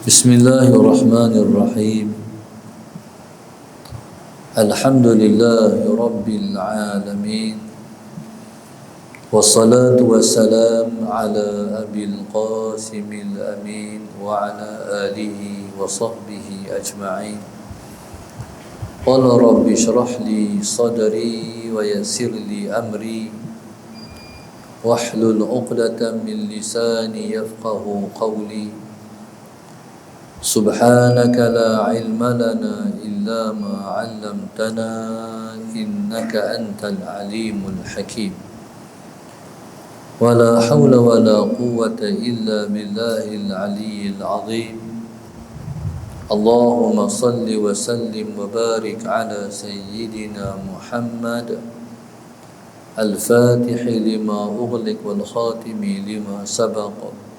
Bismillahirrahmanirrahim. Alhamdulillahi Rabbil Alamin. Wassalatu wassalam ala Abil Qasimil Amin wa ala alihi wa sahbihi ajma'in. Qala rabbi shrah li sadri wa yassir li amri wahlul 'uqdatam min lisani yafqahu qawli. سبحانك لا علم لنا إلا ما علمتنا إنك أنت العليم الحكيم ولا حول ولا قوة إلا بالله العلي العظيم اللهم صل وسلم وبارك على سيدنا محمد الفاتح لما أغلق والخاتم لما سبق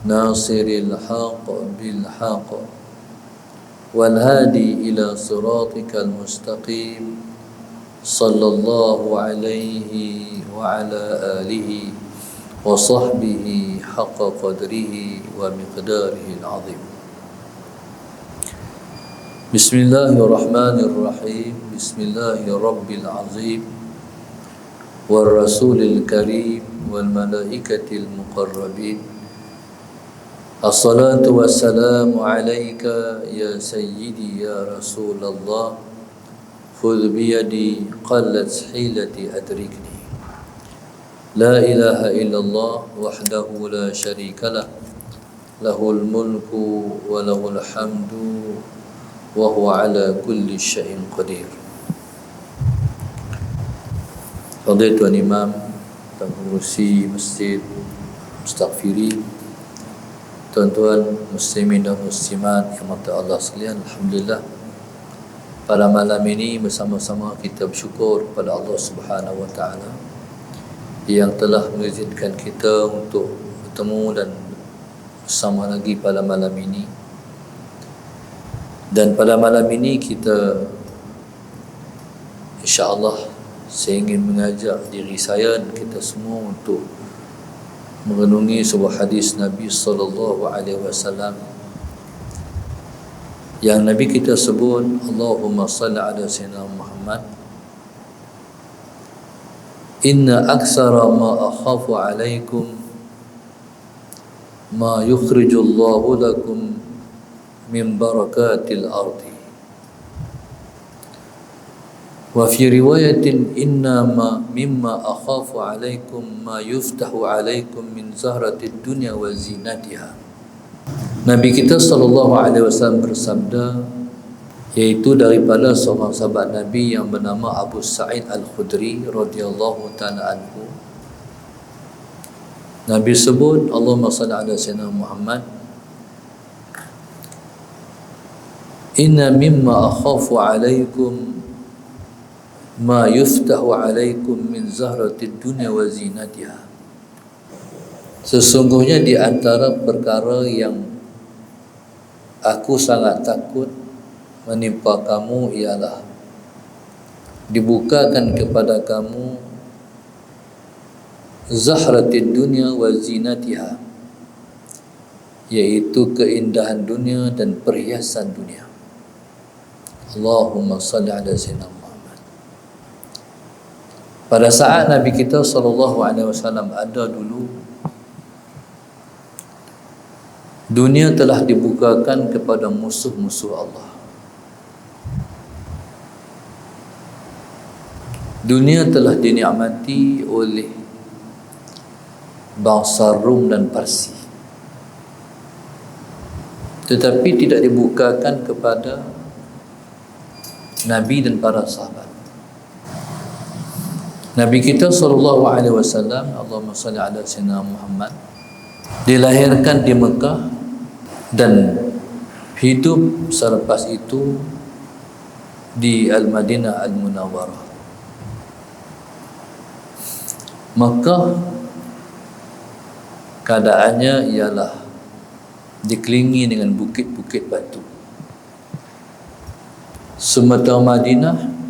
ناصر الحق بالحق والهادي إلى صراطك المستقيم صلى الله عليه وعلى آله وصحبه حق قدره ومقداره العظيم. بسم الله الرحمن الرحيم. بسم الله رب العظيم والرسول الكريم والملائكة المقربين. الصلاة والسلام عليك يا سيدي يا رسول الله خذ بيدي قلت حيلتي أدركني لا إله إلا الله وحده لا شريك له له الملك وله الحمد وهو على كل شيء قدير. Fadhil Tuan Imam, pengurusi Masjid Mustaghfiri, tuan-tuan muslimin dan muslimat yang mata Allah sekalian, alhamdulillah pada malam ini bersama-sama kita bersyukur kepada Allah Subhanahu wa taala yang telah mengizinkan kita untuk bertemu dan bersama lagi pada malam ini. Dan pada malam ini kita insya-Allah saya ingin mengajak diri saya dan kita semua untuk merenungi sebuah hadis Nabi sallallahu alaihi wasallam yang Nabi kita sebut, Allahumma salli ala sayyidina Muhammad, inna aksara ma akhafu alaikum ma yukhrijullahu lakum min barakatil ardi wa fi riwayatin innama mimma akhafu alaikum ma yuftahu alaikum min zahratid dunya wa zinatiha. Nabi kita sallallahu alaihi wasallam bersabda, yaitu daripada seorang sahabat Nabi yang bernama Abu Sa'id Al-Khudri radhiyallahu taala anhu. Nabi sebut, Allahumma salli ala sayyidina Muhammad, inna mimma akhafu alaikum ma yuftahu alaikum min zahratid dunya wa zinatiha. Sesungguhnya di antara perkara yang aku sangat takut menimpa kamu ialah dibukakan kepada kamu zahratid dunya wa zinatiha, yaitu keindahan dunia dan perhiasan dunia. Allahumma salli ala sayyidina. Pada saat Nabi kita sallallahu alaihi wasallam ada dulu, dunia telah dibukakan kepada musuh-musuh Allah. Dunia telah dinikmati oleh bangsa Rum dan Parsi, tetapi tidak dibukakan kepada Nabi dan para sahabat. Nabi kita sallallahu alaihi wasallam, Allahumma salli ala sayyidina Muhammad, dilahirkan di Mekah dan hidup selepas itu di Al-Madinah Al-Munawwarah. Mekah keadaannya ialah dikelilingi dengan bukit-bukit batu. Sementara Madinah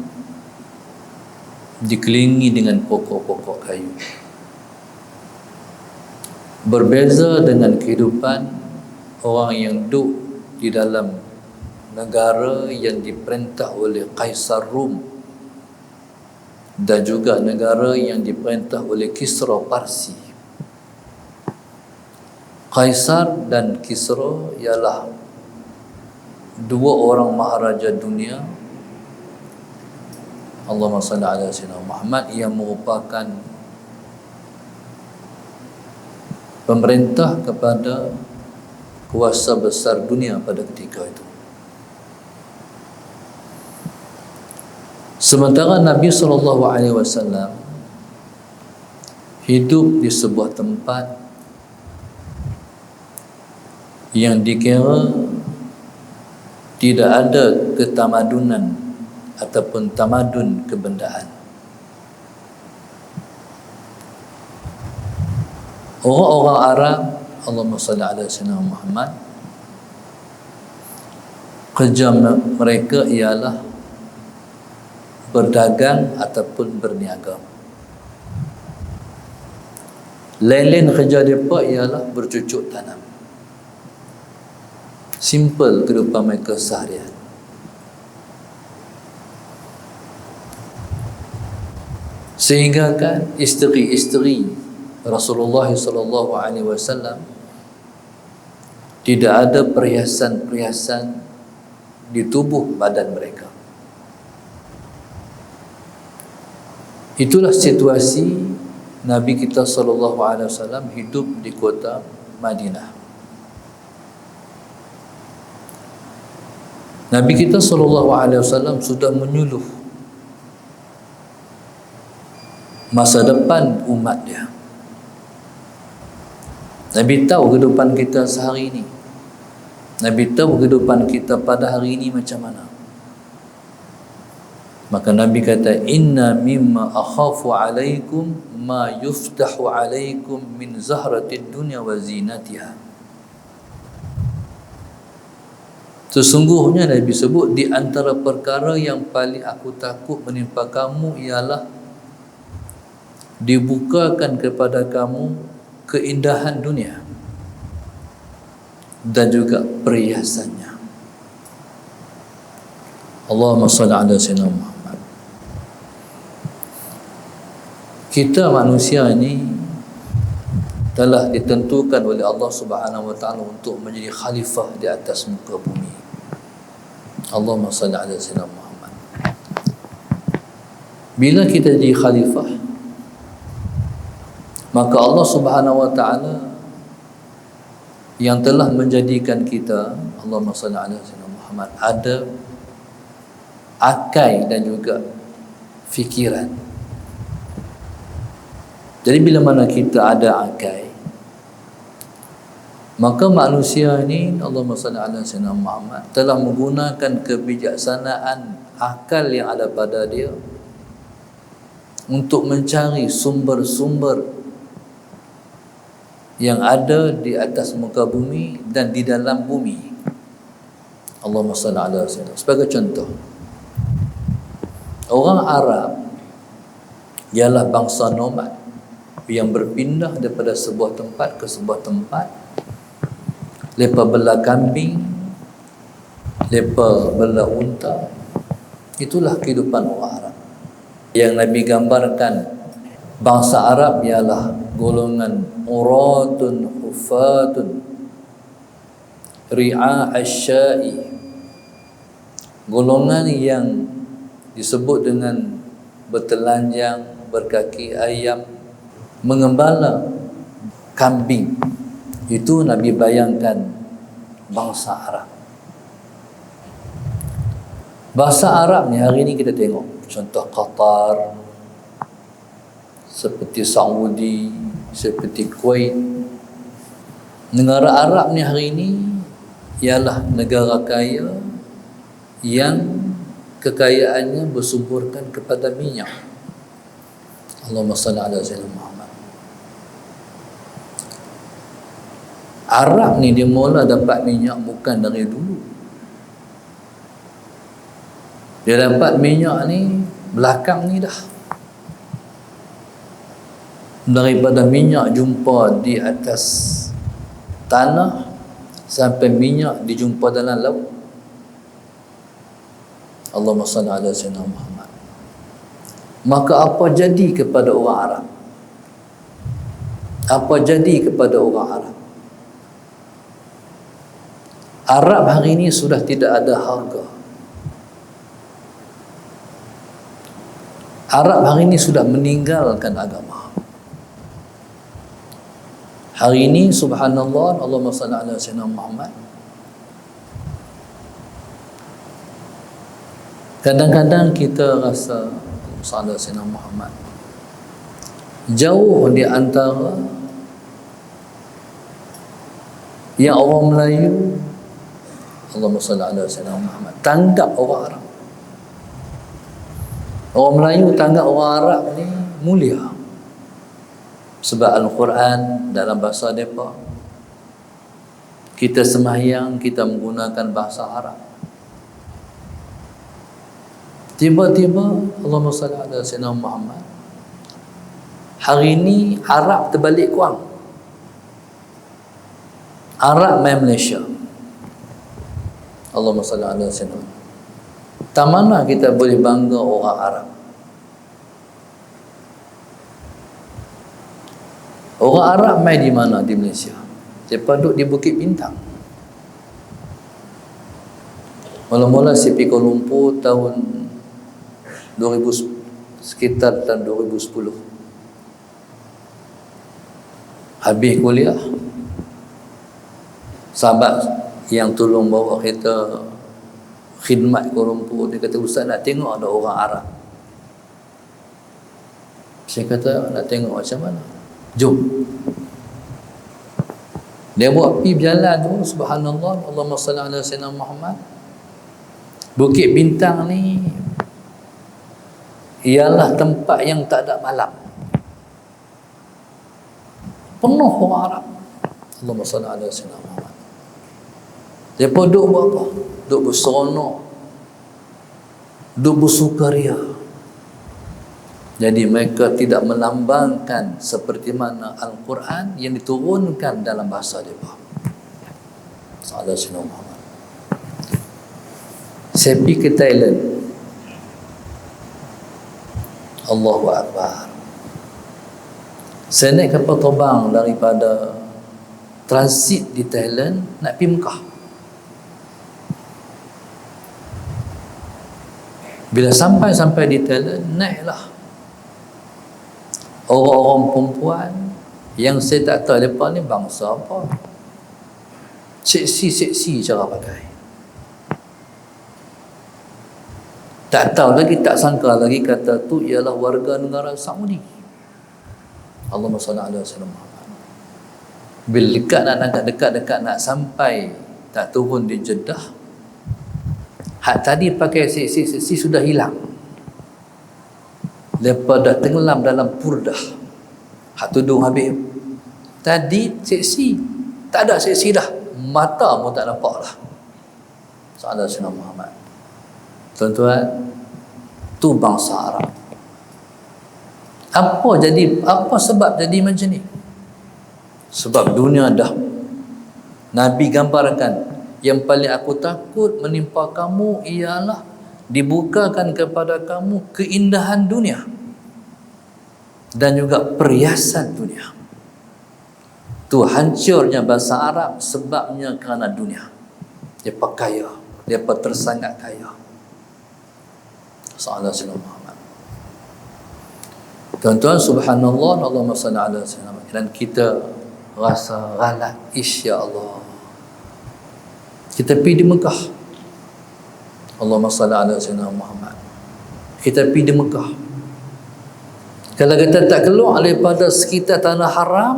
dikelilingi dengan pokok-pokok kayu. Berbeza dengan kehidupan orang yang duduk di dalam negara yang diperintah oleh Kaisar Rom dan juga negara yang diperintah oleh Kisra Parsi. Kaisar dan Kisra ialah dua orang maharaja dunia, Allahumma salli ala sayyidina Muhammad, yang merupakan pemerintah kepada kuasa besar dunia pada ketika itu. Sementara Nabi SAW hidup di sebuah tempat yang dikira tidak ada ketamadunan ataupun tamadun kebendaan. Orang-orang Arab, Allahumma salli ala sayyidina Muhammad, kerja mereka ialah berdagang ataupun berniaga. Lain-lain kerja mereka ialah bercucuk tanam. Simple kehidupan mereka seharian. Sehingga kan isteri-isteri Rasulullah SAW tidak ada perhiasan-perhiasan di tubuh badan mereka. Itulah situasi Nabi kita SAW hidup di kota Madinah. Nabi kita SAW sudah menyuluh masa depan umat dia. Nabi tahu kehidupan kita sehari ini. Nabi tahu kehidupan kita pada hari ini macam mana. Maka Nabi kata, inna mimma akhafu alaikum ma yuftahu alaikum min zahratid dunya wa zinatiha. Sesungguhnya Nabi sebut, di antara perkara yang paling aku takut menimpa kamu ialah dibukakan kepada kamu keindahan dunia dan juga perhiasannya. Allahumma salli ala sayyidina Muhammad. Kita manusia ini telah ditentukan oleh Allah Subhanahu wa taala untuk menjadi khalifah di atas muka bumi. Allahumma salli ala sayyidina Muhammad. Bila kita jadi khalifah, maka Allah Subhanahu wa taala yang telah menjadikan kita, Allahumma salli ala sayyidina Muhammad, ada akal dan juga fikiran. Jadi bila mana kita ada akal, maka manusia ini, Allahumma salli ala sayyidina Muhammad, telah menggunakan kebijaksanaan akal yang ada pada dia untuk mencari sumber-sumber yang ada di atas muka bumi dan di dalam bumi. Allahumma salli ala sayyidina. Sebagai contoh, orang Arab ialah bangsa nomad yang berpindah daripada sebuah tempat ke sebuah tempat. Lepas bela kambing, lepas bela unta. Itulah kehidupan orang Arab. Yang Nabi gambarkan bangsa Arab ialah golongan uratun hufatun ri'a asya'i, golongan yang disebut dengan bertelanjang, berkaki ayam, mengembala kambing. Itu Nabi bayangkan bangsa Arab. Bangsa Arab ni hari ni kita tengok contoh Qatar, seperti Saudi, seperti Kuwait. Negara Arab ni hari ini ialah negara kaya yang kekayaannya bersumberkan kepada minyak. Allahumma salli ala sayyidina Muhammad. Arab ni dia mula dapat minyak bukan dari dulu. Dia dapat minyak ni belakang ni dah. Daripada minyak jumpa di atas tanah sampai minyak dijumpa dalam laut. Allahumma salli ala sayyidina Muhammad. Maka apa jadi kepada orang Arab? Apa jadi kepada orang Arab? Arab hari ini sudah tidak ada harga. Arab hari ini sudah meninggalkan agama. Hari ini subhanallah, Allahumma salli ala sayyidina Muhammad. Kadang-kadang kita rasa sallallahu alaihi wasallam Muhammad jauh di antara yang orang Melayu, Allahumma salli ala sayyidina Muhammad, tanggap orang Arab. Orang Melayu tanggap orang Arab ni mulia. Sebab Al-Quran dalam bahasa mereka, kita sembahyang, kita menggunakan bahasa Arab. Tiba-tiba Allahumma salli ala sayyidina Muhammad, hari ini Arab terbalik kuang. Arab main Malaysia. Allahumma salli ala sayyidina Muhammad. Tak mana kita boleh bangga orang Arab. Orang Arab main di mana di Malaysia? Mereka duduk di Bukit Bintang. Mula-mula CP Kuala Lumpur tahun 2000, sekitar tahun 2010. Habis kuliah, sahabat yang tolong bawa kereta khidmat Kuala Lumpur, dia kata, Ustaz nak tengok ada orang Arab. Saya kata, nak tengok macam mana? Jom. Dia buat pergi berjalan tu, subhanallah, Allahumma salli ala sayyidina Muhammad. Bukit Bintang ni ialah tempat yang tak ada malam. Penuh orang Arab. Allahumma salli ala sayyidina Muhammad. Mereka duduk buat apa? Duduk berseronok, duduk bersukaria. Jadi mereka tidak melambangkan seperti mana Al-Quran yang diturunkan dalam bahasa mereka. Sallallahu alaihi wasallam. Saya pergi ke Thailand. Allahu Akbar. Saya naik kapal terbang daripada transit di Thailand nak pergi Mekah. Bila sampai di Thailand, naiklah orang-orang perempuan yang saya tak tahu mereka ni bangsa apa. Seksi cara pakai. Tak tahu lagi, tak sangka lagi kata tu ialah warga negara Saudi. Allahumma salli ala sayyidina Muhammad. Bila dekat nak sampai, tak turun di Jeddah, hak tadi pakai seksi sudah hilang. Lepas dah tenggelam dalam purdah, hak tudung habis. Tadi seksi, tak ada seksi dah, mata pun tak nampak lah. Sallallahu alaihi wasallam Muhammad. Tuan-tuan, tu bangsa Arab. Apa sebab jadi macam ni? Sebab dunia dah, Nabi gambarkan, yang paling aku takut menimpa kamu ialah dibukakan kepada kamu keindahan dunia dan juga perhiasan dunia. Tu hancurnya bahasa Arab sebabnya kerana dunia. Mereka kaya, mereka tersangat kaya. Sallallahu alaihi wasallam. Tuan-tuan, subhanallah, Allahumma salli ala sayyidina Muhammad. Dan kita rasa ghalat, ya Allah, kita pergi di Mekah. Allahumma salli ala sayyidina Muhammad. Kita pergi di Mekah. Kalau kita tak keluar daripada sekitar tanah haram,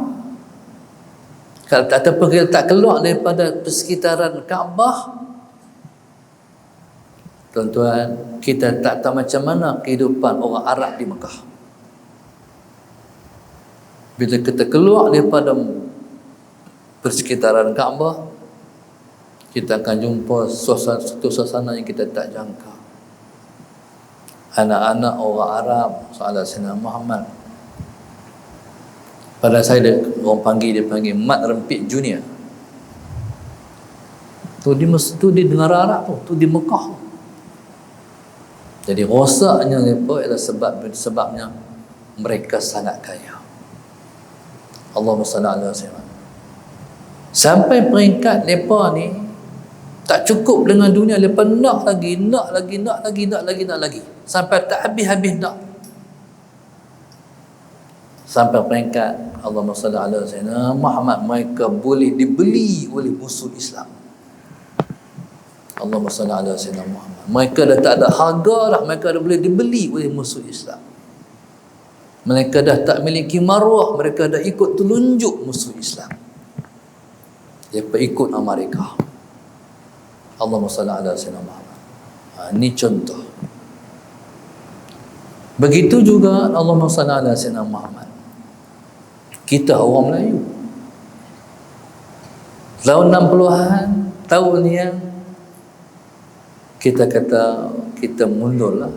kalau kita tak keluar daripada persekitaran Kaabah, tuan-tuan, kita tak tahu macam mana kehidupan orang Arab di Mekah. Bila kita keluar daripada persekitaran Kaabah, kita akan jumpa suasana yang kita tak jangka. Anak-anak orang Arab, sallallahu alaihi wasallam Muhammad. Pada saya, orang panggil, dia panggil Mat Rempit Junior. Tu di negara Arab tu di Mekah. Jadi rosaknya mereka ialah sebabnya mereka sangat kaya. Allahumma salli ala sayyidina. Sampai peringkat mereka ni tak cukup dengan dunia, mereka nak lagi. Sampai tak habis-habis nak. Sampai peringkat Allahumma salli ala sayyidina Muhammad, mereka boleh dibeli oleh musuh Islam. Allahumma salli ala sayyidina Muhammad. Mereka dah tak ada harga dah, mereka dah boleh dibeli oleh musuh Islam. Mereka dah tak memiliki maruah, mereka dah ikut telunjuk musuh Islam. Mereka ikut Amerika. Allahumma salli ala sayyidina Muhammad. Ini contoh. Begitu juga Allahumma salli ala sayyidina Muhammad. Kita orang Melayu, tahun 60-an, tahun yang kita kata kita mundur lah.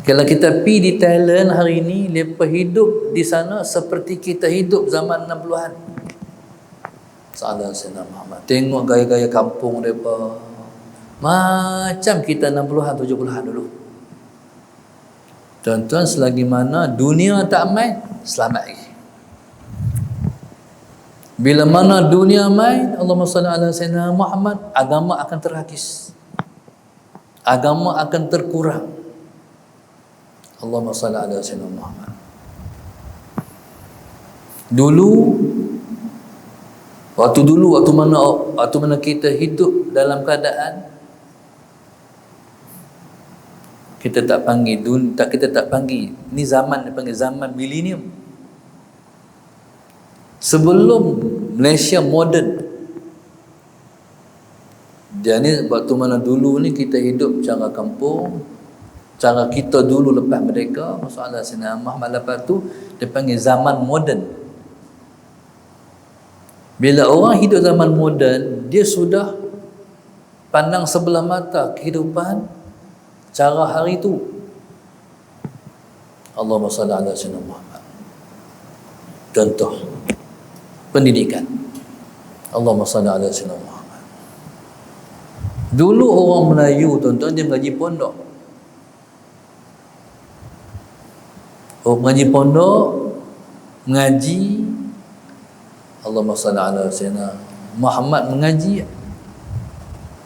Kalau kita pergi di Thailand hari ini, mereka hidup di sana seperti kita hidup zaman 60-an. Salam Sayyidina Muhammad. Tengok gaya-gaya kampung mereka macam kita 60-an 70-an dulu. Tuan-tuan, selagi mana dunia tak main, selamat lagi. Bila mana dunia main, Allahumma salli ala Sayyidina Muhammad, agama akan terhakis, agama akan terkurang. Allahumma salli ala Sayyidina Muhammad. Waktu mana kita hidup dalam keadaan kita tak panggil ni zaman dipanggil zaman milenium. Sebelum Malaysia moden, dia ni waktu mana dulu ni kita hidup cara kampung, cara kita dulu lepas mereka, masalah Sayyidina Muhammad lepas tu dia panggil zaman moden. Bila orang hidup zaman moden, dia sudah pandang sebelah mata kehidupan cara hari itu. Allahumma salli ala Sayyidina Muhammad. Contoh pendidikan. Allahumma salli ala Sayyidina Muhammad. Dulu orang Melayu, tuan-tuan, dia mengaji pondok. Orang mengaji pondok, mengaji, Allahumma salli ala Sayyidina Muhammad, mengaji,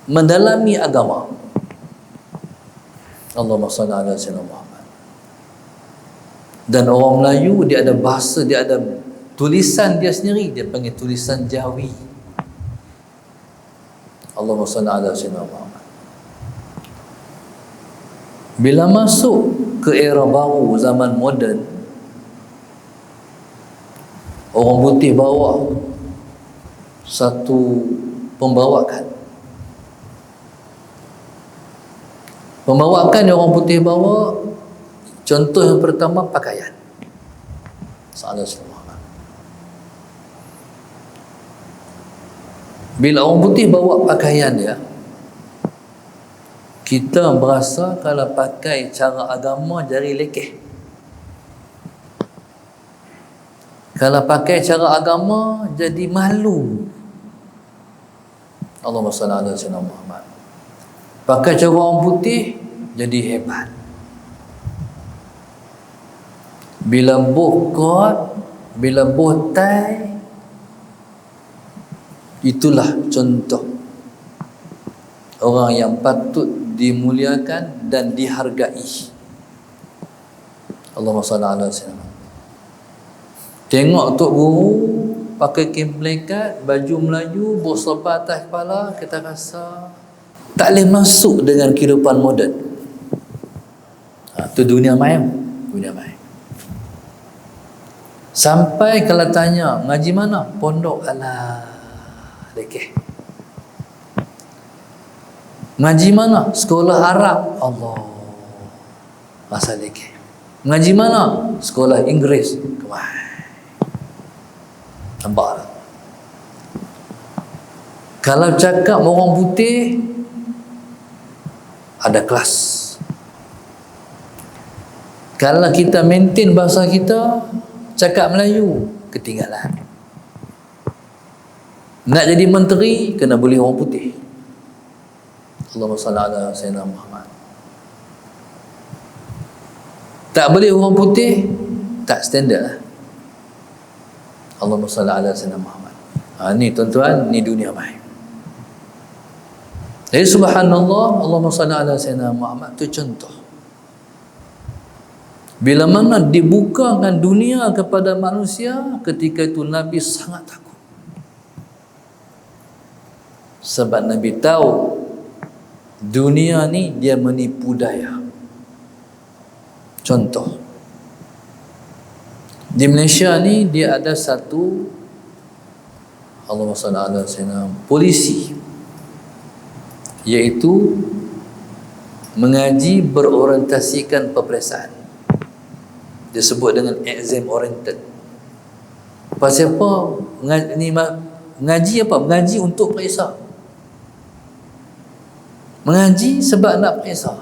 mendalami agama. Allahumma salli ala Sayyidina Muhammad. Dan orang Melayu, dia ada bahasa, dia ada tulisan dia sendiri, dia panggil tulisan Jawi. Allahumma salli ala Sayyidina Muhammad. Bila masuk ke era baru, zaman moden, orang putih bawa satu pembawakan. Pembawakan yang orang putih bawa, contoh yang pertama pakaian. Salah satu. Bila orang putih bawa pakaian dia, kita berasa kalau pakai cara agama jadi lekeh. Kalau pakai cara agama jadi malu. Allahumma salli ala Sayyidina Muhammad. Pakai cara orang putih jadi hebat. Bila boh kot, bila boh tai, itulah contoh orang yang patut dimuliakan dan dihargai. Allahumma salli ala Sayyidina. Tengok Tok Guru pakai kain pelikat, baju Melayu, berserba atas kepala, kita rasa tak boleh masuk dengan kehidupan moden. Itu dunia main. Sampai kalau tanya, ngaji mana? Pondok. Alah, lekeh. Ngaji mana? Sekolah Arab. Allah, masa lekeh. Ngaji mana? Sekolah Inggeris. Kemai. Nampak tak? Kalau cakap orang putih, ada kelas. Kalau kita maintain bahasa kita, cakap Melayu, ketinggalan. Nak jadi menteri kena boleh orang putih. Allahumma salli ala Sayyidina Muhammad. Tak boleh orang putih, tak standard lah. Allahumma salli ala Sayyidina Muhammad. Ni tuan-tuan, ni dunia baik. Jadi subhanallah, Allahumma salli ala Sayyidina Muhammad tu contoh. Bila mana dibukakan dunia kepada manusia, ketika itu Nabi sangat takut. Sebab Nabi tahu dunia ni dia menipu daya. Contoh, di Malaysia ni dia ada satu, Allahumma salli ala Sayyidina, polisi, iaitu mengaji berorientasikan peperiksaan. Dia sebut dengan exam oriented. Pasal apa? Mengaji apa? Mengaji untuk periksa. Mengaji sebab nak periksa.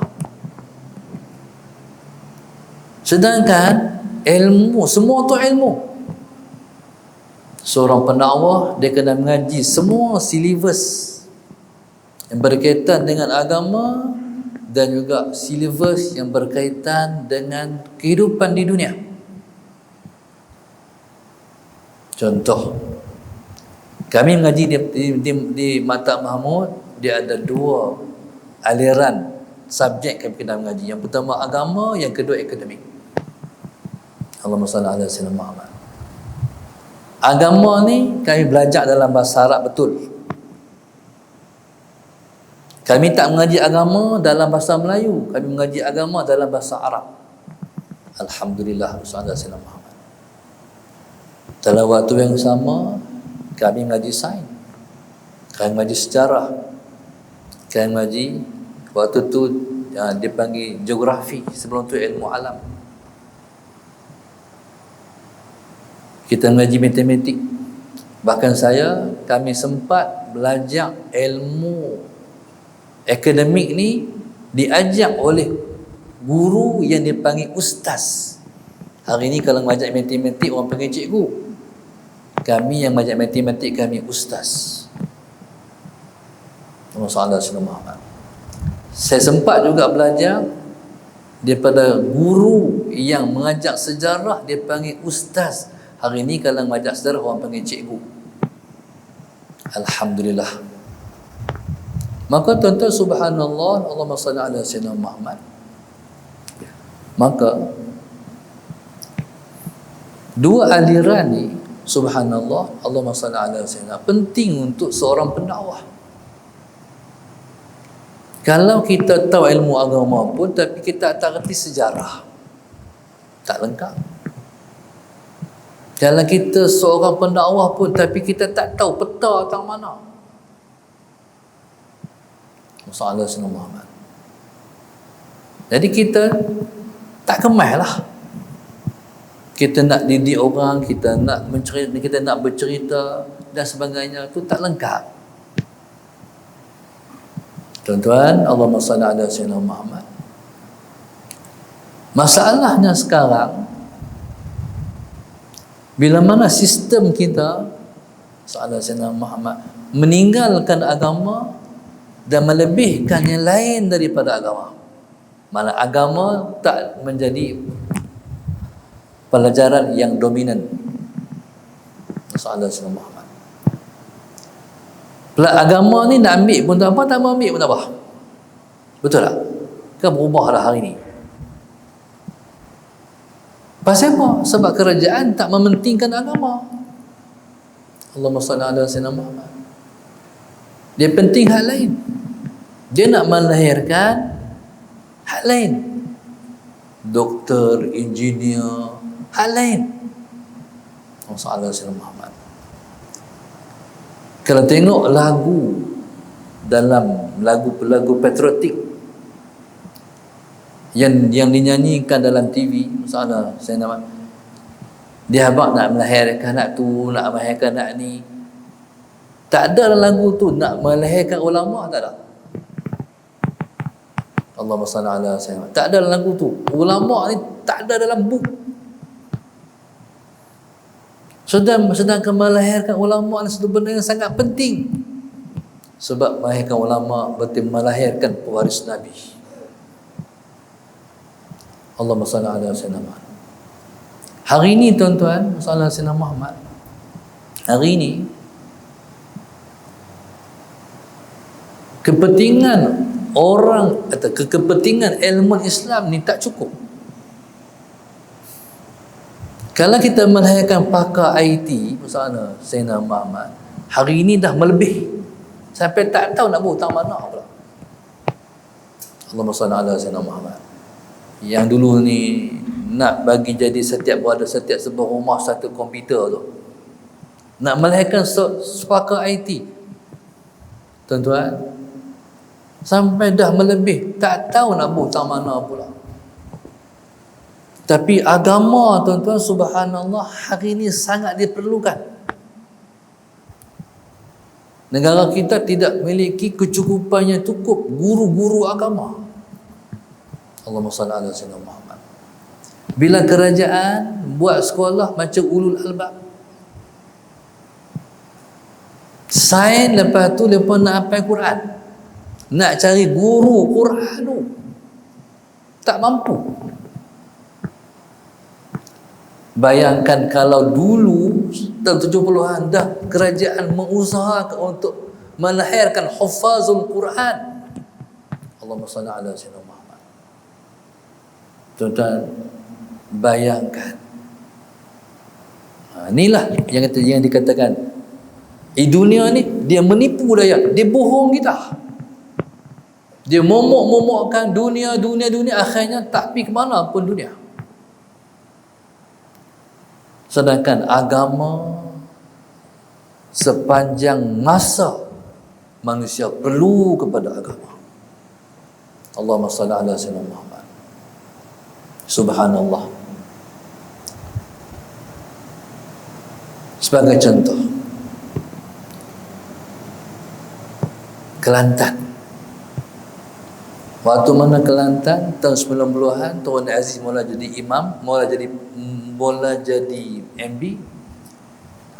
Sedangkan ilmu, semua tu ilmu. Seorang pendakwah, dia kena mengaji semua silibus yang berkaitan dengan agama dan juga silibus yang berkaitan dengan kehidupan di dunia. Contoh, kami mengaji di Mata Mahmud, dia ada dua aliran subjek kami kena mengaji. Yang pertama agama, yang kedua akademik. Allahumma salli ala Sayyidina Muhammad. Agama ni kami belajar dalam bahasa Arab betul. Kami tak mengaji agama dalam bahasa Melayu, kami mengaji agama dalam bahasa Arab. Alhamdulillah, sallallahu alaihi wasallam. Dalam waktu yang sama, kami mengaji sains, kami mengaji sejarah, kami mengaji waktu tu dipanggil geografi, sebelum tu ilmu alam. Kita mengaji matematik. Bahkan kami sempat belajar ilmu akademik ni diajak oleh guru yang dipanggil ustaz. Hari ni kalau mengajar matematik orang panggil cikgu. Kami yang mengajar matematik kami ustaz. Muhammad. Saya sempat juga belajar daripada guru yang mengajar sejarah, dia panggil ustaz. Hari ni kalau mengajar sejarah orang panggil cikgu. Alhamdulillah. Maka tuan-tuan subhanallah, Allahumma salli ala Sayyidina Muhammad. Maka dua aliran ni subhanallah, Allahumma salli ala Sayyidina, penting untuk seorang pendakwah. Kalau kita tahu ilmu agama pun tapi kita tak reti sejarah, tak lengkap. Kalau kita seorang pendakwah pun tapi kita tak tahu peta tang mana, Sallallahu alaihi wasallam. Jadi kita tak kemas lah. Kita nak didik orang, kita nak bercerita dan sebagainya, tu tak lengkap. Tuan-tuan, Allahumma salli ala Sayyidina Muhammad. Masalahnya sekarang, bila mana sistem kita Sallallahu Sayyidina Muhammad meninggalkan agama dan melebihkan yang lain daripada agama. Mana agama tak menjadi pelajaran yang dominan. Sallallahu Sayyidina Muhammad. Agama ni nak ambil pun tak apa, tak mau ambil pun tak apa. Betul tak? Kan berubah dah hari ni. Pasal apa? Sebab kerajaan tak mementingkan agama. Allahumma salli ala Sayyidina Muhammad. Dia penting hal lain. Dia nak melahirkan hal lain. Doktor, engineer, hal lain. Allahumma salli ala Sayyidina Muhammad. Kalau tengok lagu dalam lagu-lagu patriotik yang dinyanyikan dalam TV, misalnya saya nama dia habaq nak melahirkan anak tu, nak melahirkan anak ni, tak ada dalam lagu tu nak melahirkan ulama, tak ada. Allahumma salli ala Sayyidina, tak ada dalam lagu tu. Ulama ni tak ada dalam buku. Sedangkan melahirkan ulama adalah satu benda yang sangat penting. Sebab melahirkan ulama berarti melahirkan pewaris Nabi. Allahumma salli ala sayyidina Muhammad. Hari ini tuan-tuan, masalah Sayyidina Muhammad. Hari ini kepentingan orang atau kepentingan ilmu Islam ni tak cukup. Kalau kita melahirkan pakar IT, misalnya Sayyidina Muhammad, hari ini dah melebih. Sampai tak tahu nak berhutang mana pula. Allahumma salli ala Sayyidina Muhammad. Yang dulu ni nak bagi jadi setiap sebuah rumah satu komputer tu. Nak melahirkan pakar IT. Tuan-tuan, sampai dah melebih, tak tahu nak berhutang mana pula. Tapi agama, tuan-tuan, subhanallah, hari ini sangat diperlukan. Negara kita tidak memiliki kecukupan yang cukup guru-guru agama. Allahumma salli ala sayyidina Muhammad. Bila kerajaan buat sekolah macam ulul albab, sain, lepas tu mereka nak hafal Quran, nak cari guru Quran tu tak mampu. Bayangkan kalau dulu tahun 70-an dah kerajaan mengusahakan untuk melahirkan hufazul Quran. Allahumma salli ala sayyidina Muhammad. Tuan-tuan, bayangkan. Inilah yang dikatakan dunia ni dia menipu daya, dia bohong kita. Dia momok-momokkan dunia, akhirnya tak pergi ke mana pun dunia. Sedangkan agama sepanjang masa manusia perlu kepada agama. Allahumma salli ala sayyidina Muhammad. Subhanallah. Sebagai contoh, Kelantan. Waktu mana Kelantan tahun 90-an, Tuan Aziz mula jadi imam, mula jadi MB.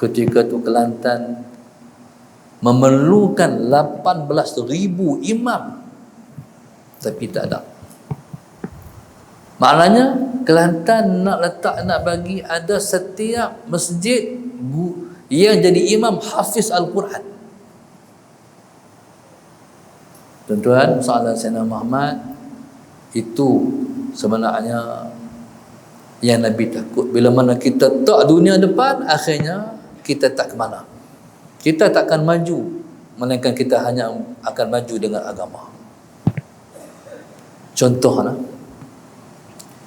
Ketika tu Kelantan memerlukan 18,000 imam, tapi tak ada. Maknanya Kelantan nak bagi ada setiap masjid yang jadi imam hafiz Al-Quran. Tuan-tuan, soalan Sayyidina Muhammad itu sebenarnya yang Nabi takut. Bila mana kita tak dunia depan, akhirnya kita tak ke mana. Kita takkan maju, melainkan kita hanya akan maju dengan agama. Contohnya,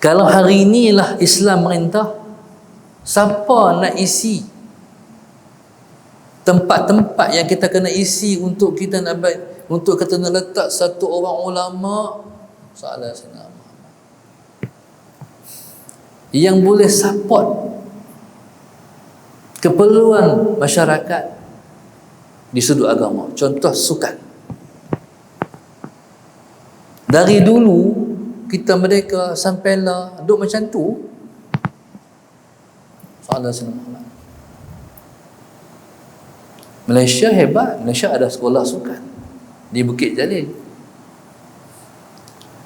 kalau hari inilah Islam merintah, siapa nak isi tempat-tempat yang kita kena isi untuk kita nak letak satu orang ulama? Soalan Sayyidina Muhammad yang boleh support keperluan masyarakat di sudut agama. Contoh sukan. Dari dulu kita merdeka sampailah duduk macam tu. Soalan Sayyidina Muhammad. Malaysia hebat. Malaysia ada sekolah sukan di Bukit Jalil.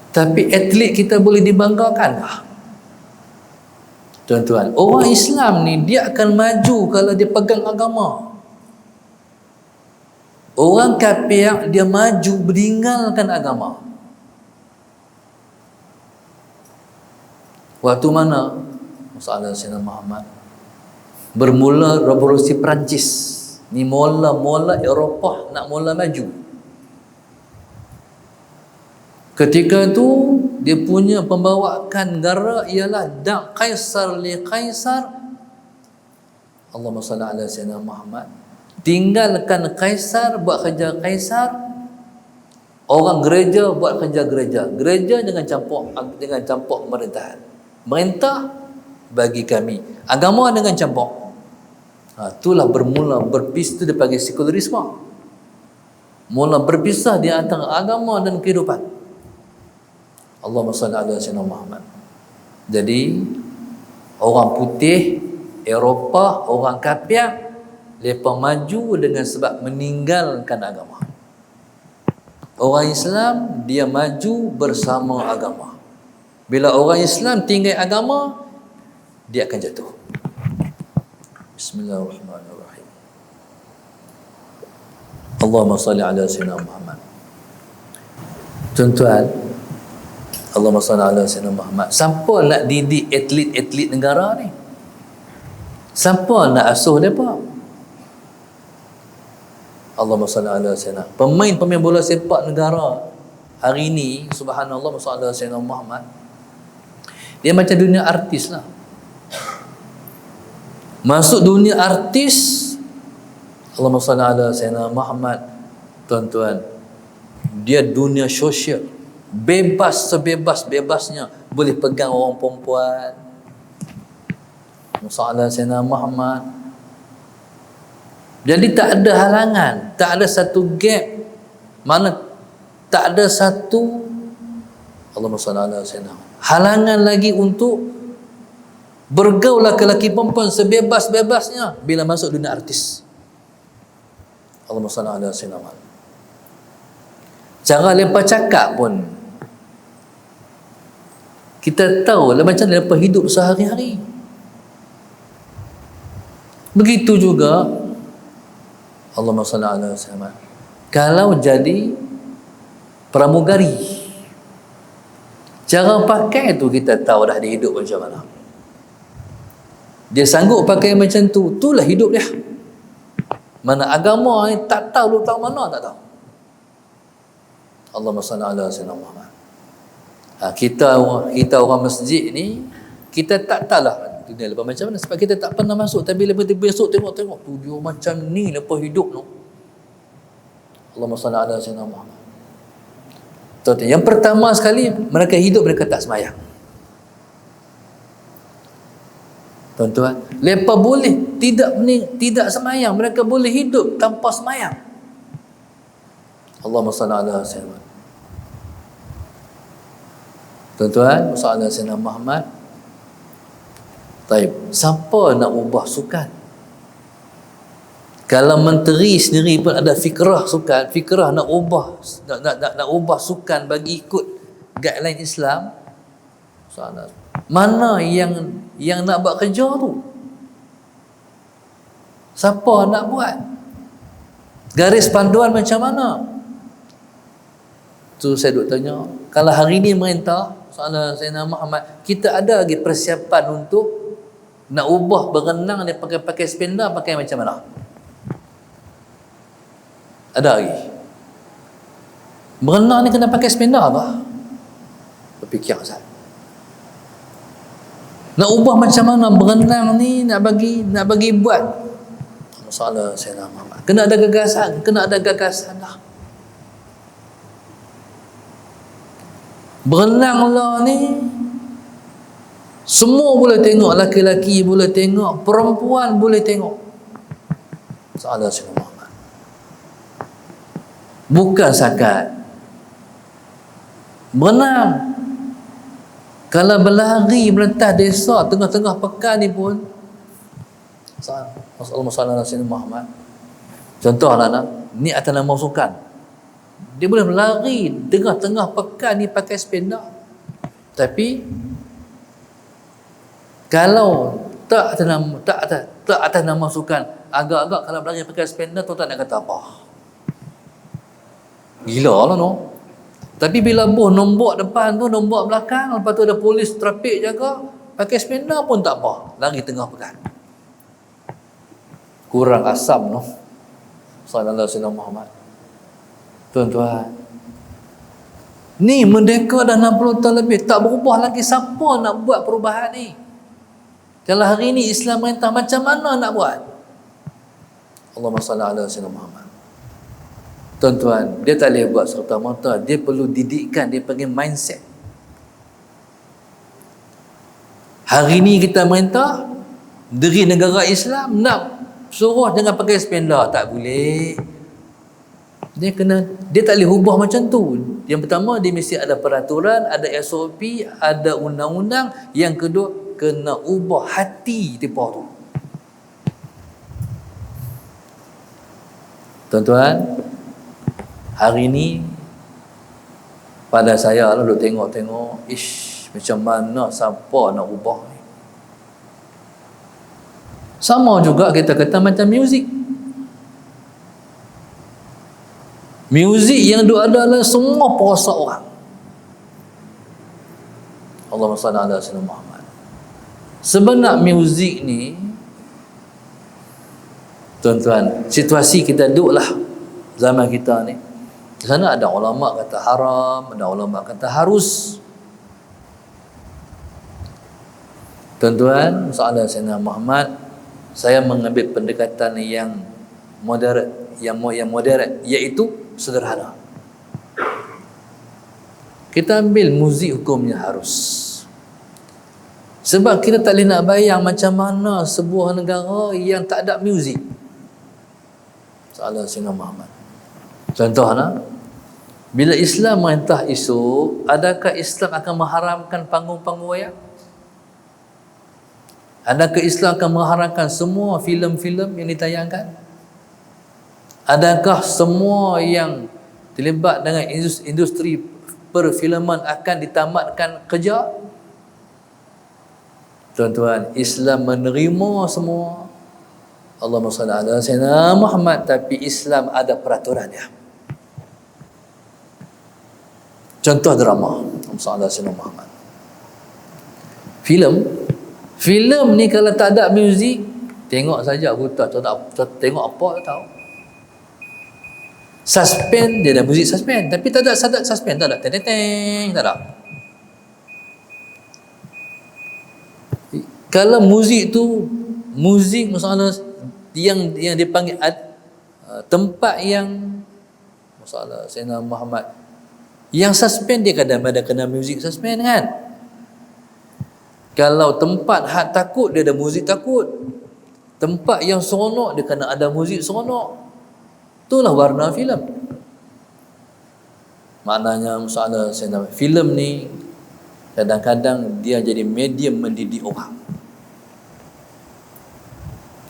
Tapi atlet kita boleh dibanggakan tak? Tuan-tuan, orang Islam ni dia akan maju kalau dia pegang agama. Orang kafir dia maju meninggalkan agama. Waktu mana masalah Sayyidina Muhammad bermula revolusi Perancis ni, mula Eropah nak mula maju. Ketika tu dia punya pembawaan negara ialah dak kaisar li kaisar. Allahumma salli ala sayyidina Muhammad. Tinggalkan kaisar buat kerja kaisar, orang gereja buat kerja gereja. Gereja jangan campur pemerintahan. Merintah bagi kami, agama dengan campur. Itulah bermula berpisah, dia panggil sekularisme. Mula berpisah di antara agama dan kehidupan. Allahumma salli ala sayyidina Muhammad. Jadi orang putih Eropah, orang kafir, mereka maju dengan sebab meninggalkan agama. Orang Islam, dia maju bersama agama. Bila orang Islam tinggal agama, dia akan jatuh. Bismillahirrahmanirrahim. Allahumma salli ala sayyidina Muhammad. Tuan-tuan, Allahumma salli ala sayyidina Muhammad. Siapa nak didik atlet-atlet negara ni? Siapa nak asuh mereka? Allahumma salli ala sayyidina. Pemain bola sepak negara hari ini, subhanallah, sallallahu alaihi wasallam Muhammad, dia macam dunia artis lah. Masuk dunia artis, Allahumma salli ala sayyidina Muhammad, tuan-tuan, dia dunia sosial, bebas sebebas-bebasnya, boleh pegang orang perempuan. Sallallahu alaihi wasallam Muhammad. Jadi tak ada halangan, tak ada satu gap, mana tak ada satu, Allahumma salli ala sayyidina, halangan lagi untuk bergaul lelaki perempuan sebebas-bebasnya bila masuk dunia artis. Allahumma salli ala sayyidina. Cara mereka cakap pun kita tahu lah macam mana mereka hidup sehari-hari. Begitu juga Allahumma salli ala sayyidina, kalau jadi pramugari, cara pakai tu kita tahu dah dia hidup macam mana. Dia sanggup pakai macam tu, itulah hidup dia. Mana agama ni tak tahu lutang mana, tak tahu. Allahumma salli ala sayyidina Muhammad. Kita orang masjid ni, kita tak tahulah dunia lepas macam mana, sebab kita tak pernah masuk. Tapi lepas tu besok tengok tu dia macam ni lepas hidup tu. Allahumma salli ala sayyidina Muhammad. Yang pertama sekali, mereka hidup, mereka tak semayang. Tuan-tuan, mereka boleh tidak semayang, mereka boleh hidup tanpa semayang. Allahumma salli ala sayyidina. Tuan-tuan, sallallahu alaihi wasallam Muhammad. Taib, siapa nak ubah sukan? Kalau menteri sendiri pun ada fikrah sukan, fikrah nak ubah sukan bagi ikut guideline Islam. Mana yang nak buat kerja tu? Siapa nak buat? Garis panduan macam mana? Tu saya duk tanya. Kalau hari ni merintah Sayyidina Muhammad, kita ada lagi persiapan untuk nak ubah berenang dia pakai sepeda, pakai macam mana? Ada lagi. Berenang ni kena pakai sepeda apa? Berfikir Ustaz. Nak ubah macam mana berenang ni, nak bagi buat. Masalah Sayyidina Muhammad. Kena ada gagasan lah. Berenang lah ni semua boleh tengok, laki-laki boleh tengok, perempuan boleh tengok. Salah Sayyidina Muhammad. Bukan sakat berenang. Kalau berlari melentas desa tengah-tengah pekan ni pun, Allahumma salli ala sayyidina Muhammad. Contoh anak-anak, ni atas nama sukan, dia boleh berlari tengah-tengah pekan ni pakai sepeda. Tapi kalau tak atas nama sukan, agak-agak kalau berlari pakai sepeda tu tak nak kata apa. Gila lah no. Tapi bila bos nombok depan tu, nombok belakang, lepas tu ada polis trafik jaga, pakai sepeda pun tak apa, lari tengah pekan. Kurang asam no. Sallallahu alaihi wasallam. Tuan-tuan, ni merdeka dah 60 tahun lebih, tak berubah lagi. Siapa nak buat perubahan ni? Kalau hari ni Islam merintah, macam mana nak buat? Allahumma salli ala sayyidina Muhammad. Tuan-tuan, dia tak boleh buat serta-merta, dia perlu didikan, dia panggil mindset. Hari ni kita merintah diri negara Islam, nak suruh jangan pakai sepeda, tak boleh. Dia tak boleh ubah macam tu. Yang pertama, dia mesti ada peraturan, ada SOP, ada undang-undang. Yang kedua, kena ubah hati mereka tu. Tuan-tuan, hari ni pada saya lah duk tengok-tengok, macam mana siapa nak ubah ni. Sama juga kita kata macam muzik. Muzik yang duk ada adalah semua perasa orang. Allahumma salli ala sayyidina Muhammad. Sebenar muzik ni, tuan-tuan, situasi kita duduk lah zaman kita ni. Di sana ada ulama kata haram, ada ulama kata harus. Tuan-tuan, soalan Sayyidina Muhammad, saya mengambil pendekatan yang moderate, yang moderate, iaitu sederhana. Kita ambil muzik hukumnya harus. Sebab kita tak boleh nak bayang macam mana sebuah negara yang tak ada muzik. Soalan Sayyidina Muhammad. Contohnya, bila Islam merintah isu, adakah Islam akan mengharamkan panggung-panggung wayang? Adakah Islam akan mengharamkan semua filem-filem yang ditayangkan? Adakah semua yang terlibat dengan industri perfilman akan ditamatkan kerja? Tuan-tuan, Islam menerima semua. Allahumma salli ala sayyidina Muhammad, tapi Islam ada peraturannya. Contoh drama, Allahumma salli ala sayyidina Muhammad. Filem ni kalau tak ada muzik, tengok saja aku tak tengok apa tak tahu. Suspend, dia ada muzik suspend, tapi tak ada suspend, tak ada teng tak ada. Kalau muzik tu muzik masalah yang dipanggil tempat yang masalah Sayyidina Muhammad yang suspend, dia kadang-kadang kena muzik suspend kan. Kalau tempat hak takut, dia ada muzik takut. Tempat yang seronok, dia kena ada muzik seronok. Itulah warna filem. Maknanya masalah filem ni kadang-kadang dia jadi medium mendidik orang.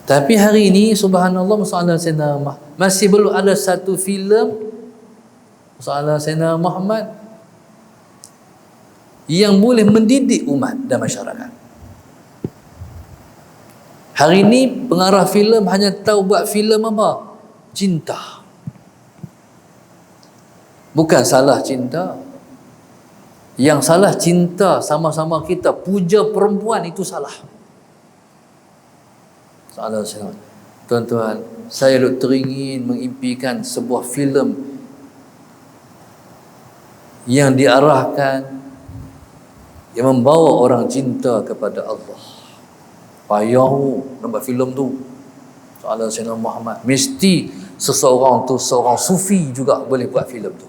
Tapi hari ini subhanallah masalah Sayyidina masih belum ada satu filem masalah Sayyidina Muhammad yang boleh mendidik umat dan masyarakat. Hari ini pengarah filem hanya tahu buat filem apa? Cinta. Bukan salah cinta. Yang salah cinta sama-sama kita puja perempuan, itu salah. Salah. Tuan-tuan, saya teringin mengimpikan sebuah filem yang diarahkan, yang membawa orang cinta kepada Allah. Payah nak buat filem tu. Soalan Sayyidina Muhammad, mesti seseorang tu seorang sufi juga boleh buat filem tu.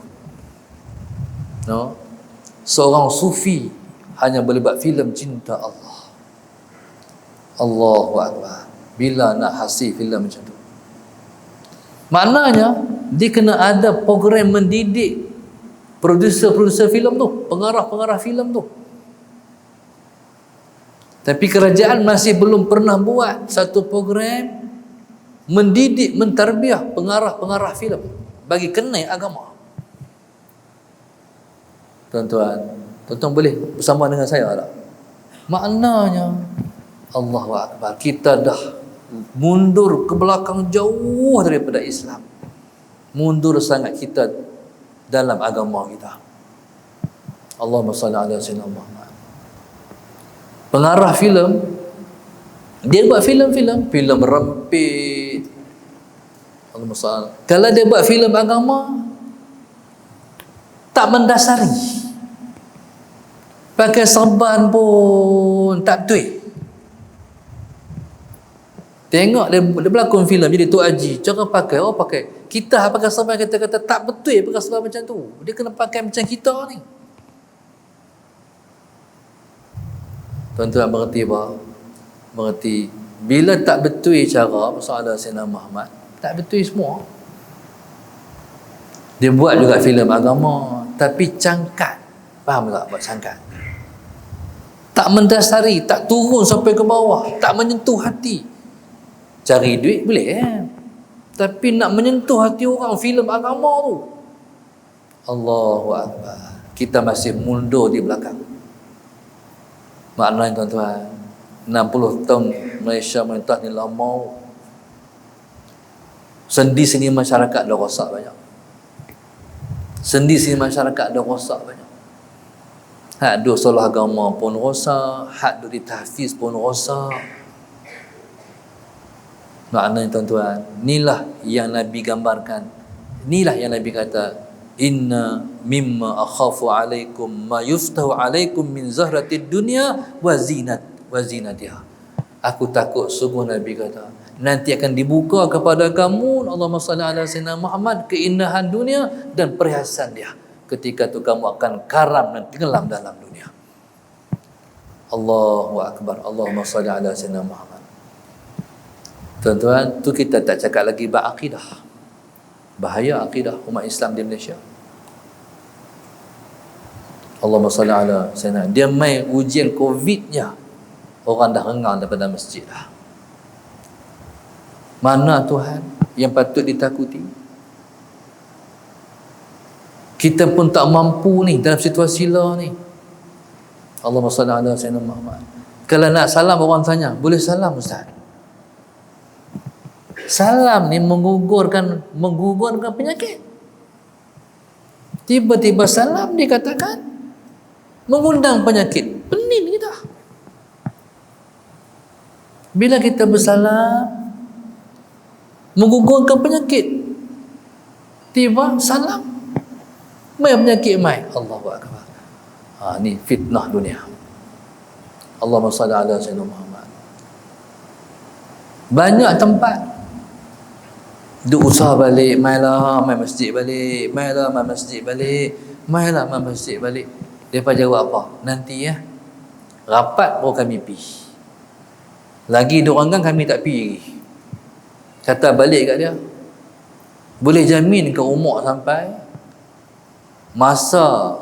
No? Seorang sufi hanya boleh buat filem cinta Allah. Allahu Akbar. Bila nak hasil filem macam tu? Maknanya dia kena ada program mendidik produser filem tu, pengarah filem tu. Tapi kerajaan masih belum pernah buat satu program mendidik, mentarbiah pengarah filem bagi kenai agama. Tuan-tuan boleh bersama dengan saya tak? Maknanya Allahu Akbar, kita dah mundur ke belakang jauh daripada Islam. Mundur sangat kita dalam agama kita. Allahumma salli ala sayyidina Muhammad. Pengarah filem, dia buat filem rempit. Allahumma salli. Kalau dia buat filem agama, tak mendasari. Pakai serban pun tak betul. Tengok dia berlakon filem jadi Tok Haji, cara pakai, pakai. Kita pakai serban, kita kata tak betul pakai serban macam tu. Dia kena pakai macam kita ni. Tuan-tuan mengerti apa? Mengerti. Bila tak betul cara masalah Sayyidina Muhammad, tak betul semua. Dia buat juga filem agama, tapi cangkat. Faham tak buat cangkat? Tak mendasari, tak turun sampai ke bawah, tak menyentuh hati. Cari duit boleh Tapi nak menyentuh hati orang filem agama tu, Allahu Akbar, kita masih mundur di belakang. Maknanya tuan-tuan, 60 tahun Malaysia merintah ni lama. Sendi-sendi masyarakat dah rosak banyak. Sendi-sendi masyarakat dah rosak banyak. Hak duk solat agama pun rosak, hak duk ditahfiz pun rosak. Maknanya tuan-tuan, inilah yang Nabi gambarkan. Inilah yang Nabi kata, inna mimma akhafu alaikum ma yuftahu alaikum min zahratid dunya wa zinatiha. Aku takut, sungguh Nabi kata, nanti akan dibuka kepada kamu, Allahumma salli ala sayyidina Muhammad, keindahan dunia dan perhiasan dia. Ketika tu kamu akan karam dan tenggelam dalam dunia. Allahu Akbar. Allahumma salli ala sayyidina Muhammad. Tuan-tuan, tu kita tak cakap lagi bab akidah. Bahaya akidah umat Islam di Malaysia. Allahumma salli ala sayyidina. Dia main ujian COVID-nya, orang dah rengang daripada masjid dah. Mana Tuhan yang patut ditakuti? Kita pun tak mampu ni dalam situasi lah ni. Allahumma salli ala sayyidina Muhammad. Kalau nak salam, orang tanya, boleh salam Ustaz? Salam ni menggugurkan penyakit. Tiba-tiba salam dikatakan mengundang penyakit. Pening kita. Bila kita bersalam menggugurkan penyakit, tiba salam mai penyakit mai. Allahu Akbar. Ni fitnah dunia. Allahumma salli ala sayyidina Muhammad. Banyak tempat duk usaha balik, mailah mai masjid balik, mailah mai masjid balik, mailah mai masjid balik. Depa jawab apa? Nanti ya. Rapat baru kami pergi. Lagi duk ranggang kami tak pergi. Kata balik kat dia, boleh jamin ke umur sampai masa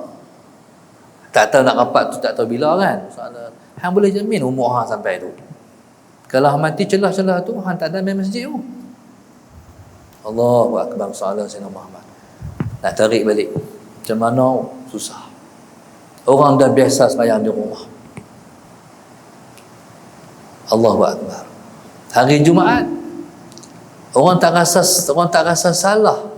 tak tahu nak rapat tu, tak tahu bila kan. Soalan, hang boleh jamin umur hang sampai tu? Kalau hang mati celah-celah tu, hang tak ada main masjid tu. Allahu Akbar. Sallallahu Sayyidina Muhammad. Nak tarik balik macam mana? Susah. Orang dah biasa sembahyang di rumah. Allahu Akbar. Hari Jumaat, orang tak rasa salah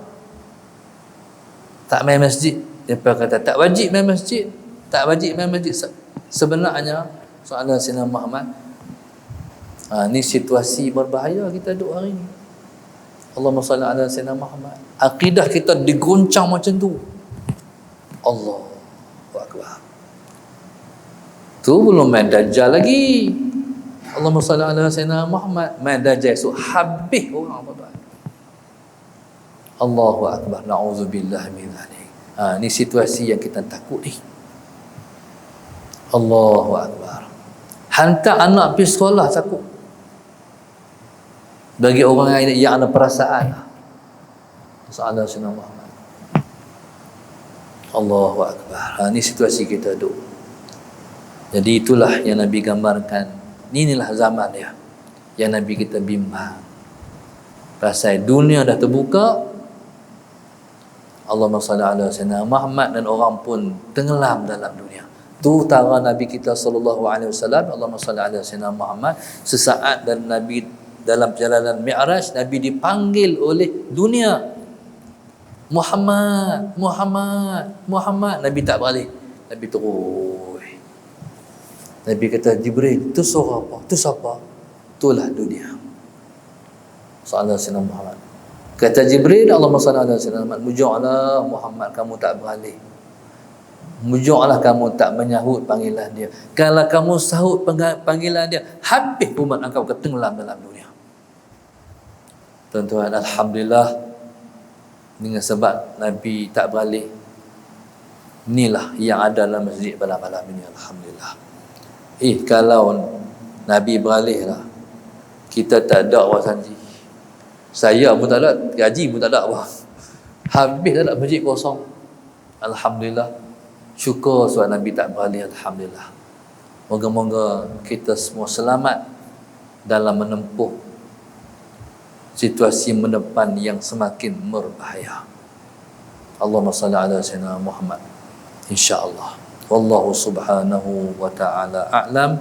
tak main masjid. Dia kata tak wajib main masjid, tak wajib main masjid. Sebenarnya soalan Sayyidina Muhammad, ni situasi berbahaya kita duduk hari ni. Allahumma salli ala Sayyidina Muhammad. Akidah kita digoncang macam tu. Allahu Akbar. Tu belum main Dajjal lagi. Allahumma salli ala Sayyidina Muhammad. Main Dajjal esok habis orang tuan-tuan. Allahu Akbar. Na'udzubillah min dzalik. Ni situasi yang kita takut ni. Allahu Akbar. Hantar anak pergi sekolah takut. Bagi orang yang ada perasaan. Sahaja Sayyidina Muhammad. Allahu Akbar. Ni situasi kita duduk. Jadi itulah yang Nabi gambarkan. Inilah zaman dia yang Nabi kita bimbang. Pasal dunia dah terbuka, Allahumma salli ala sayyidina Muhammad, dan orang pun tenggelam dalam dunia. Tu tara Nabi kita sallallahu alaihi wasallam. Allahumma salli ala sayyidina Muhammad. Sesaat dan Nabi dalam perjalanan Mi'raj, Nabi dipanggil oleh dunia. Muhammad, Muhammad, Muhammad. Nabi tak balik. Nabi terus. Nabi kata, Jibril, tu suara apa? Tu siapa? Itulah dunia. Sallallahu alaihi wasallam Muhammad. Kata Jibril, Allahumma salli ala sayyidina Muhammad. Mujurlah Muhammad, kamu tak balik. Mujurlah kamu tak menyahut panggilan dia. Kalau kamu sahut panggilan dia, habis umat engkau ketenggelam dalam dunia. Tuan-tuan, alhamdulillah, dengan sebab Nabi tak balik, inilah yang ada dalam masjid pada malam ini. Alhamdulillah. Kalau Nabi beralih lah, kita tak ada wasanji. Saya pun tak ada, gaji pun tak ada apa. Habis tak ada, masjid kosong. Alhamdulillah. Syukur sebab Nabi tak beralih. Alhamdulillah. Moga-moga kita semua selamat dalam menempuh situasi menepan yang semakin berbahaya. Allahumma salli ala sayyidina Muhammad. Insyaallah. Wallahu subhanahu wa ta'ala a'lam.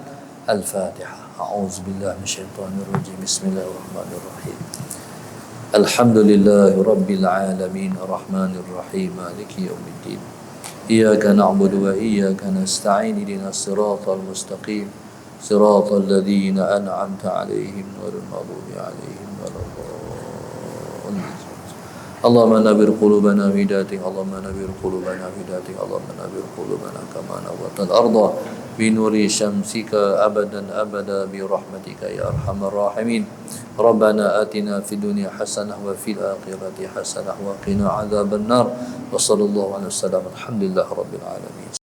Al-Fatihah. A'udzubillahi minasyaitonir rajim. Bismillahirrahmanirrahim. Alhamdulillahi rabbil alamin arrahmanir rahim maliki yaumiddin. Iyyaka na'budu wa iyyaka nasta'in ihdinas siratal mustaqim siratal ladzina an'amta 'alaihim ghairil maghdubi 'alaihim waladdallin. Allahumma nabir qulubana bidatik, Allahumma nabir qulubana bidatik, Allahumma nabir qulubana kama nawwatal arda bi nuri syamsika abadan abada bi rahmatika ya arhamar rahimin. Rabbana atina fid dunya hasanah wa fil akhirati hasanah wa qina adzaban nar. Wa sallallahu alaihi wasallam. Alhamdulillah rabbil alamin.